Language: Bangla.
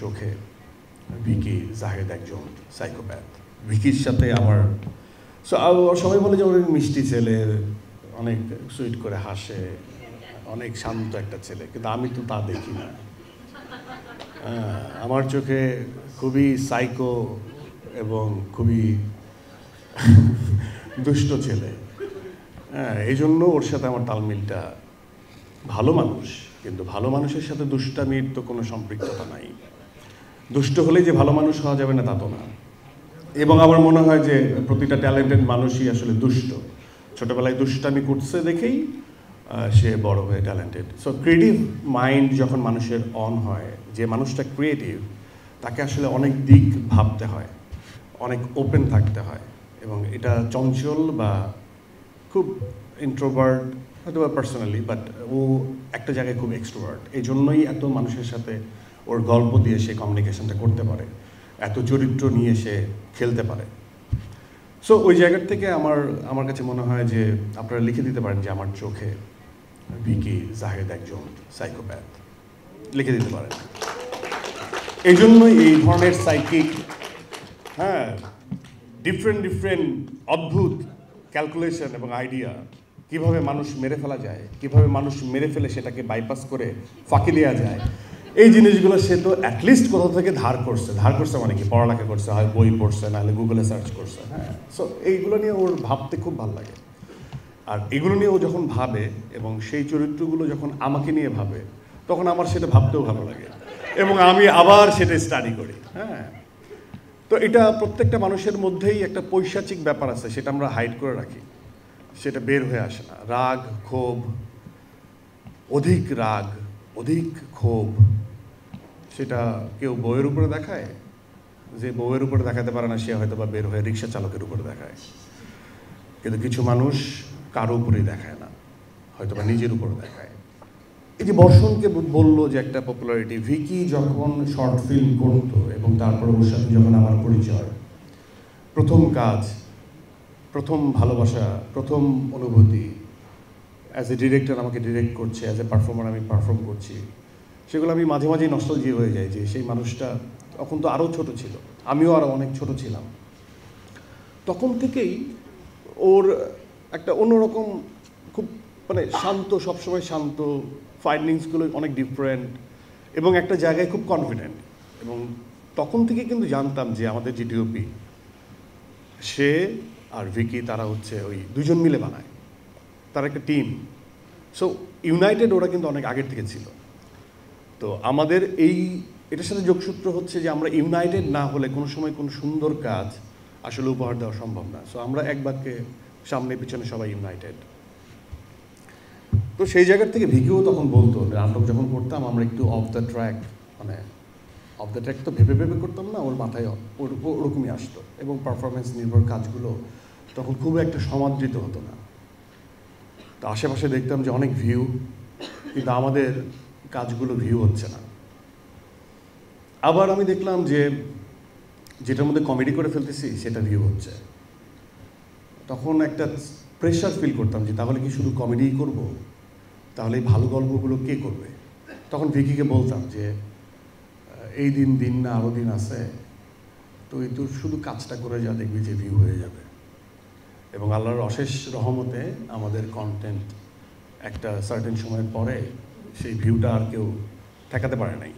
চোখে ভিকি জাহেদ একজন সাইকোপ্যাথ। ভিকির সাথে আমার সবাই বলে যে অনেক মিষ্টি ছেলে, অনেক সুইট করে হাসে, অনেক শান্ত একটা ছেলে, কিন্তু আমি তো তা দেখি না। আমার চোখে খুবই সাইকো এবং খুবই দুষ্ট ছেলে। এই জন্য ওর সাথে আমার তালমিলটা। ভালো মানুষ, কিন্তু ভালো মানুষের সাথে দুষ্টামির তো কোনো সম্পৃক্ততা নাই। দুষ্ট হলেই যে ভালো মানুষ হওয়া যাবে না তা তো না। এবং আমার মনে হয় যে প্রতিটা ট্যালেন্টেড মানুষই আসলে দুষ্ট। ছোটোবেলায় দুষ্টামি করছে দেখেই সে বড় হয়ে ট্যালেন্টেড। সো ক্রিয়েটিভ মাইন্ড যখন মানুষের অন হয়, যে মানুষটা ক্রিয়েটিভ তাকে আসলে অনেক দিক ভাবতে হয়, অনেক ওপেন থাকতে হয়। এবং এটা চঞ্চল বা খুব ইন্ট্রোভার্ট হয়তো বা পার্সোনালি, বাট ও একটা জায়গায় খুব এক্সট্রোভার্ট। এই জন্যই এত মানুষের সাথে ওর গল্প দিয়ে সে কমিউনিকেশনটা করতে পারে, এত চরিত্র নিয়ে সে খেলতে পারে। সো ওই জায়গার থেকে আমার কাছে মনে হয় যে আপনারা লিখে দিতে পারেন যে আমার চোখে ভিকি জাহেদ একজন সাইকোপ্যাথ, লিখে দিতে পারেন। এই জন্যই এই ধরনের সাইকিক ডিফারেন্ট অদ্ভুত ক্যালকুলেশন এবং আইডিয়া, কিভাবে মানুষ মেরে ফেলা যায়, কিভাবে মানুষ মেরে ফেলে সেটাকে বাইপাস করে ফাঁকি দেওয়া যায়, এই জিনিসগুলো সে তো অ্যাটলিস্ট কোথাও থেকে ধার করছে মানে কি পড়ালেখা করছে, হয় বই পড়ছে, নাহলে গুগলে সার্চ করছে। সো এইগুলো নিয়ে ওর ভাবতে খুব ভালো লাগে। আর এগুলো নিয়ে ও যখন ভাবে এবং সেই চরিত্রগুলো যখন আমাকে নিয়ে ভাবে, তখন আমার সেটা ভাবতেও ভালো লাগে এবং আমি আবার সেটা স্টাডি করি। তো এটা প্রত্যেকটা মানুষের মধ্যেই একটা পৈশাচিক ব্যাপার আছে, সেটা আমরা হাইড করে রাখি, সেটা বের হয়ে আসে না। রাগ, ক্ষোভ, অধিক রাগ, অধিক ক্ষোভ, সেটা কেউ বউয়ের উপরে দেখায়, যে বউয়ের উপরে দেখাতে পারে না সে হয়তো বা বের হয়ে রিক্সা চালকের উপরে দেখায়। কিন্তু কিছু মানুষ কারো উপরেই দেখায় না, হয়তো বা নিজের উপরে দেখায়। এই যে বর্ষণকে বললো যে একটা পপুলারিটি, ভিকি যখন শর্ট ফিল্ম করতো এবং তারপর ওর সাথে যখন আমার পরিচয়, প্রথম কাজ, প্রথম ভালোবাসা, প্রথম অনুভূতি, অ্যাজ এ ডিরেক্টর আমাকে ডিরেক্ট করছে, অ্যাজ এ পারফর্মার আমি পারফর্ম করছি, সেগুলো আমি মাঝে মাঝেই নস্টালজি হয়ে যায় যে সেই মানুষটা তখন তো আরও ছোট ছিল, আমিও আরও অনেক ছোট ছিলাম। তখন থেকেই ওর একটা অন্যরকম খুব মানে শান্ত, সবসময় শান্ত, ফাইন্ডিংসগুলো অনেক ডিফারেন্ট এবং একটা জায়গায় খুব কনফিডেন্ট। এবং তখন থেকে কিন্তু জানতাম যে আমাদের যে ডিওপি, সে আর ভিকি তারা হচ্ছে ওই দুজন মিলে বানায়, তারা একটা টিম। সো ইউনাইটেড ওরা কিন্তু অনেক আগের থেকে ছিল। তো আমাদের এটার সাথে যোগসূত্র হচ্ছে যে আমরা ইউনাইটেড না হলে কোনো সময় কোনো সুন্দর কাজ আসলে উপহার দেওয়া সম্ভব না। সো আমরা এক বাক্যে সামনে পিছনে সবাই ইউনাইটেড। তো সেই জায়গার থেকে ভিকিও তখন বলতো, নাটক যখন করতাম আমরা একটু অফ দ্য ট্র্যাক, মানে অফ দ্য ট্র্যাক তো ভেবে করতাম না, ওর মাথায় ওরকমই আসতো এবং পারফরমেন্স নির্ভর কাজগুলো তখন খুব একটা সমাদৃত হতো না। তো আশেপাশে দেখতাম যে অনেক ভিউ, কিন্তু আমাদের কাজগুলো ভিউ হচ্ছে না। আবার আমি দেখলাম যে যেটার মধ্যে কমেডি করে ফেলতেছি সেটা ভিউ হচ্ছে। তখন একটা প্রেশার ফিল করতাম যে তাহলে কি শুধু কমেডিই করব, তাহলে এই ভালো গল্পগুলো কে করবে। তখন ভিকিকে বলতাম যে এই দিন না আরও দিন আছে, তো এই তো শুধু কাজটা করে যা, দেখবি যে ভিউ হয়ে যাবে। এবং আল্লাহর অশেষ রহমতে আমাদের কন্টেন্ট একটা সার্টেন সময়ের পরে সেই ভিউটা আর কেউ ঠেকাতে পারে নাই।